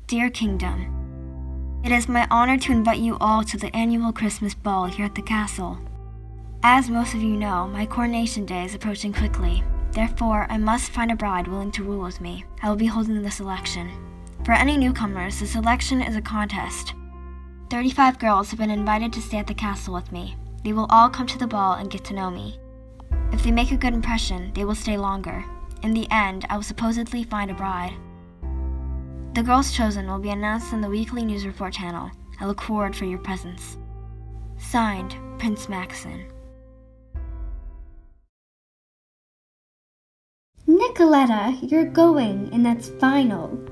Dear Kingdom, it is my honor to invite you all to the annual Christmas ball here at the castle. As most of you know, my coronation day is approaching quickly. Therefore, I must find a bride willing to rule with me. I will be holding the selection. For any newcomers, the selection is a contest. 35 girls have been invited to stay at the castle with me. They will all come to the ball and get to know me. If they make a good impression, they will stay longer. In the end, I will supposedly find a bride. The girls chosen will be announced on the weekly news report channel. I look forward for your presence. Signed, Prince Maxon. Nicoletta, you're going, and that's final.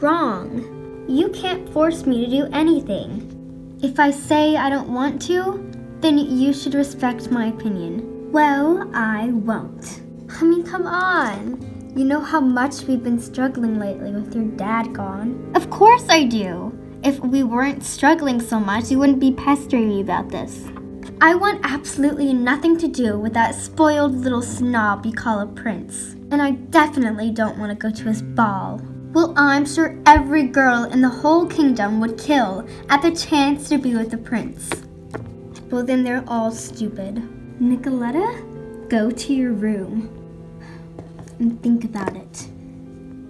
Wrong. You can't force me to do anything. If I say I don't want to, then you should respect my opinion. Well, I won't. I mean, come on. You know how much we've been struggling lately with your dad gone. Of course I do. If we weren't struggling so much, you wouldn't be pestering me about this. I want absolutely nothing to do with that spoiled little snob you call a prince. And I definitely don't want to go to his ball. Well, I'm sure every girl in the whole kingdom would kill at the chance to be with the prince. Well, then they're all stupid. Nicoletta, go to your room and think about it.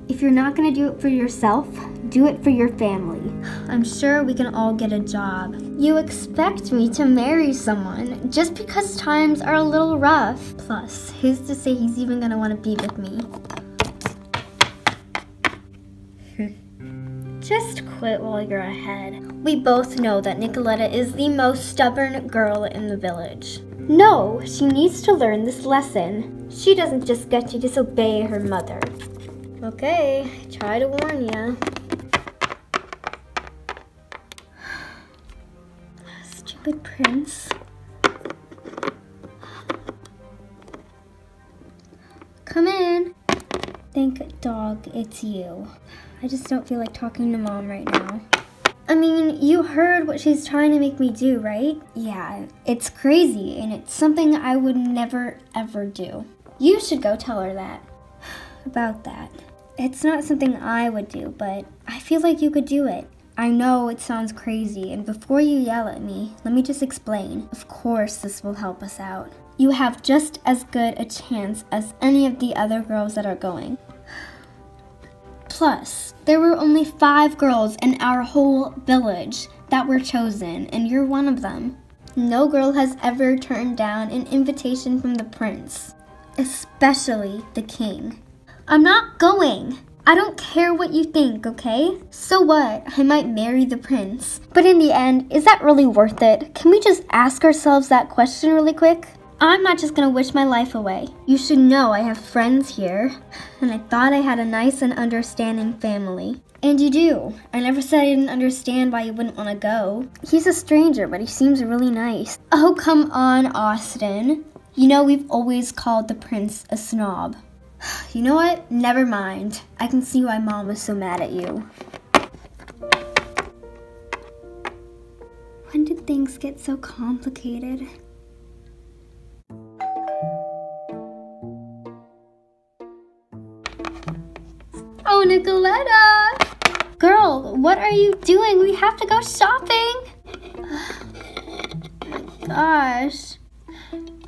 If you're not gonna do it for yourself, do it for your family. I'm sure we can all get a job. You expect me to marry someone just because times are a little rough. Plus, who's to say he's even gonna wanna be with me? Just quit while you're ahead. We both know that Nicoletta is the most stubborn girl in the village. No, she needs to learn this lesson. She doesn't just get to disobey her mother. Okay, try to warn ya. Stupid prince. Come in. Thank dog it's you. I just don't feel like talking to Mom right now. I mean, you heard what she's trying to make me do, right? Yeah, it's crazy, and it's something I would never, ever do. You should go tell her that. About that. It's not something I would do, but I feel like you could do it. I know it sounds crazy, and before you yell at me, let me just explain. Of course this will help us out. You have just as good a chance as any of the other girls that are going. Plus, there were only 5 girls in our whole village that were chosen, and you're one of them. No girl has ever turned down an invitation from the prince, especially the king. I'm not going. I don't care what you think, okay? So what? I might marry the prince. But in the end, is that really worth it? Can we just ask ourselves that question really quick? I'm not just gonna wish my life away. You should know I have friends here, and I thought I had a nice and understanding family. And you do. I never said I didn't understand why you wouldn't want to go. He's a stranger, but he seems really nice. Oh, come on, Austin. You know we've always called the prince a snob. You know what? Never mind. I can see why Mom was so mad at you. When did things get so complicated? Oh, Nicoletta! Girl, what are you doing? We have to go shopping! Gosh.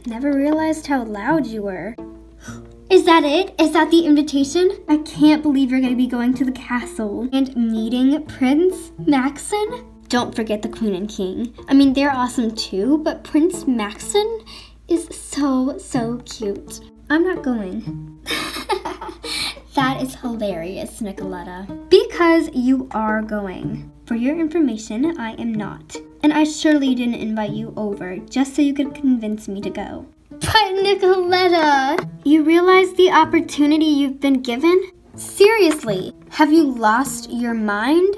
Never realized how loud you were. Is that it? Is that the invitation? I can't believe you're gonna be going to the castle and meeting Prince Maxon. Don't forget the Queen and King. I mean, they're awesome too, but Prince Maxon is so cute. I'm not going. That is hilarious, Nicoletta. Because you are going. For your information, I am not. And I surely didn't invite you over just so you could convince me to go. But Nicoletta, you realize the opportunity you've been given? Seriously, have you lost your mind?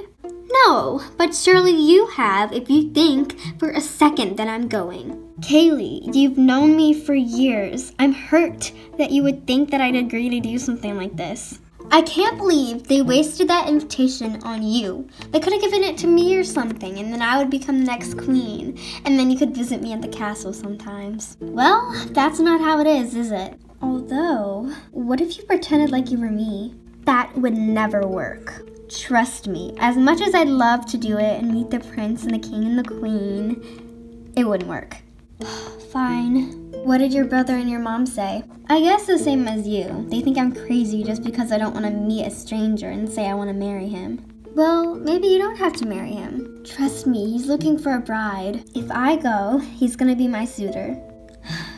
No, but surely you have if you think for a second that I'm going. Kaylee, you've known me for years. I'm hurt that you would think that I'd agree to do something like this. I can't believe they wasted that invitation on you. They could have given it to me or something, and then I would become the next queen, and then you could visit me at the castle sometimes. Well, that's not how it is it? Although, what if you pretended like you were me? That would never work. Trust me, as much as I'd love to do it and meet the prince and the king and the queen, it wouldn't work. Fine. What did your brother and your mom say? I guess the same as you. They think I'm crazy just because I don't want to meet a stranger and say I want to marry him. Well, maybe you don't have to marry him. Trust me, he's looking for a bride. If I go, he's gonna be my suitor.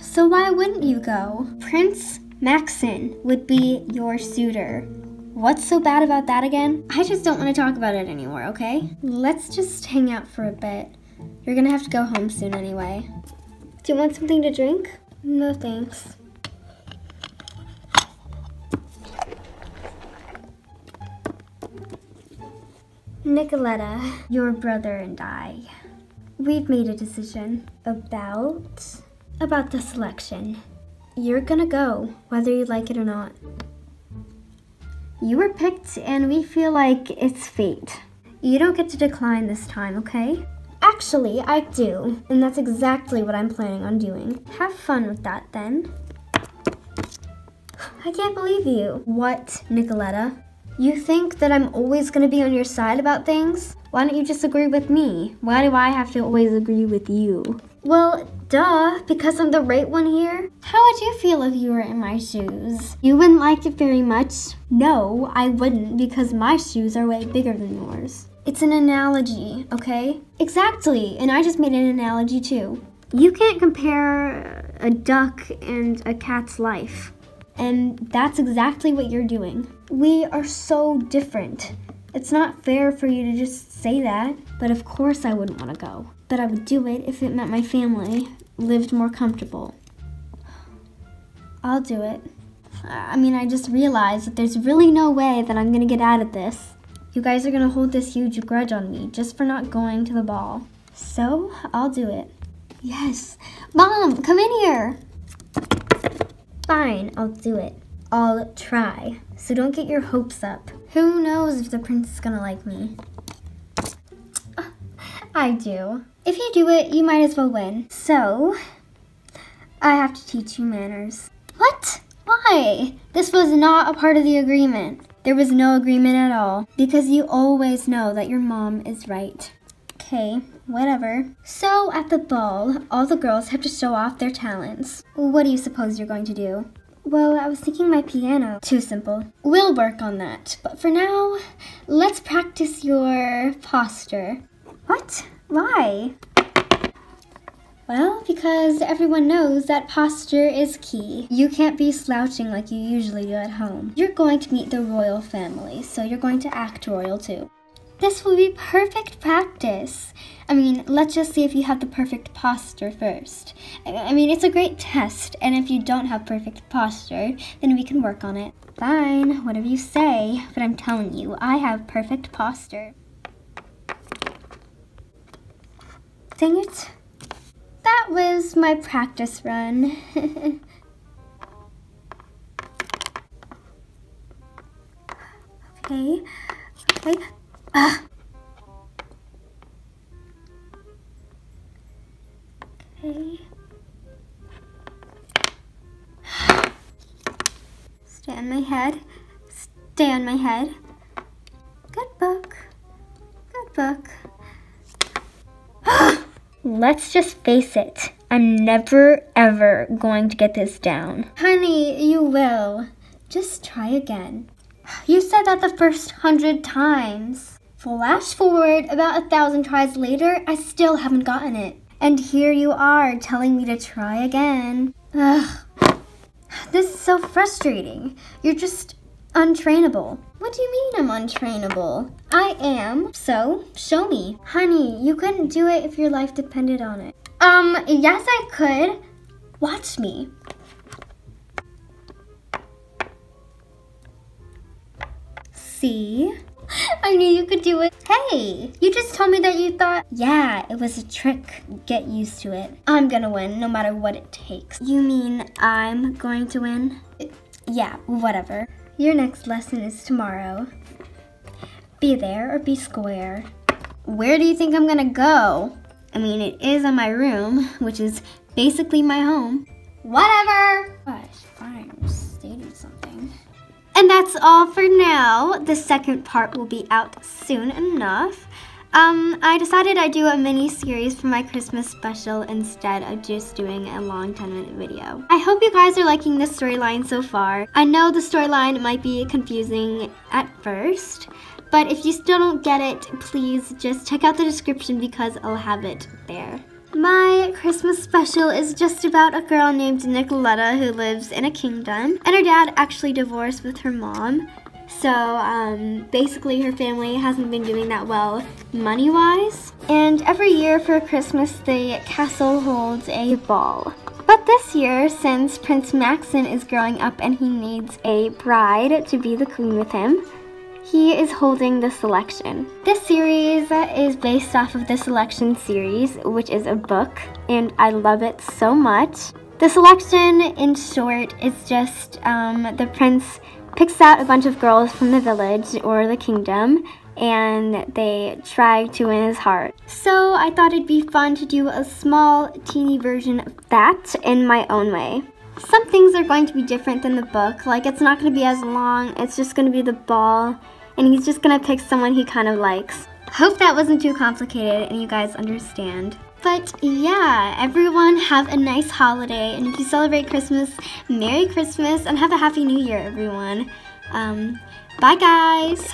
So why wouldn't you go? Prince Maxon would be your suitor. What's so bad about that again? I just don't want to talk about it anymore, okay? Let's just hang out for a bit. You're gonna have to go home soon anyway. Do you want something to drink? No thanks. Nicoletta, your brother and I, we've made a decision about the selection. You're gonna go, whether you like it or not. You were picked and we feel like it's fate. You don't get to decline this time, okay? Actually, I do, and that's exactly what I'm planning on doing. Have fun with that then. I can't believe you. What, Nicoletta? You think that I'm always gonna be on your side about things? Why don't you just agree with me? Why do I have to always agree with you? Well, duh, because I'm the right one here. How would you feel if you were in my shoes? You wouldn't like it very much. No, I wouldn't, because my shoes are way bigger than yours. It's an analogy, okay? Exactly, and I just made an analogy too. You can't compare a duck and a cat's life. And that's exactly what you're doing. We are so different. It's not fair for you to just say that, but of course I wouldn't want to go. But I would do it if it meant my family lived more comfortable. I'll do it. I just realized that there's really no way that I'm gonna get out of this. You guys are gonna hold this huge grudge on me just for not going to the ball. So, I'll do it. Yes. Mom, come in here. Fine, I'll do it. I'll try. So don't get your hopes up. Who knows if the prince is gonna like me? I do. If you do it, you might as well win. So, I have to teach you manners. What? Why? This was not a part of the agreement. There was no agreement at all, because you always know that your mom is right. Okay, whatever. So, at the ball, all the girls have to show off their talents. What do you suppose you're going to do? Well, I was thinking my piano. Too simple. We'll work on that. But for now, let's practice your posture. What? Why? Well, because everyone knows that posture is key. You can't be slouching like you usually do at home. You're going to meet the royal family, so you're going to act royal too. This will be perfect practice. Let's just see if you have the perfect posture first. It's a great test, and if you don't have perfect posture, then we can work on it. Fine, whatever you say, but I'm telling you, I have perfect posture. Dang it. That was my practice run. Okay. Okay. Stay on my head. Stay on my head. Good book. Good book. Let's just face it. I'm never, ever going to get this down. Honey, you will. Just try again. You said that the first 100 times. Flash forward about 1,000 tries later, I still haven't gotten it. And here you are telling me to try again. Ugh. This is so frustrating. You're just untrainable. What do you mean I'm untrainable? I am, so show me. Honey, you couldn't do it if your life depended on it. Yes I could. Watch me. See? I knew you could do it. Hey, you just told me that you thought, yeah, it was a trick. Get used to it. I'm gonna win no matter what it takes. You mean I'm going to win? Yeah, whatever. Your next lesson is tomorrow. Be there or be square. Where do you think I'm gonna go? It is in my room, which is basically my home. Whatever. Gosh, fine, I'm stating something. And that's all for now. The second part will be out soon enough. I decided I'd do a mini series for my Christmas special instead of just doing a long 10-minute video. I hope you guys are liking the storyline so far. I know the storyline might be confusing at first, but if you still don't get it, please just check out the description because I'll have it there. My Christmas special is just about a girl named Nicoletta who lives in a kingdom, and her dad actually divorced with her mom. So basically her family hasn't been doing that well money-wise. And every year for Christmas the castle holds a ball. But this year, since Prince Maxon is growing up and he needs a bride to be the queen with him, he is holding the selection. This series is based off of the Selection series, which is a book, and I love it so much. The selection, in short, is just the prince picks out a bunch of girls from the village or the kingdom, and they try to win his heart. So I thought it'd be fun to do a small, teeny version of that in my own way. Some things are going to be different than the book, like it's not going to be as long, it's just going to be the ball, and he's just going to pick someone he kind of likes. Hope that wasn't too complicated and you guys understand. But yeah, everyone have a nice holiday, and if you celebrate Christmas, Merry Christmas and have a Happy New Year, everyone. Bye guys!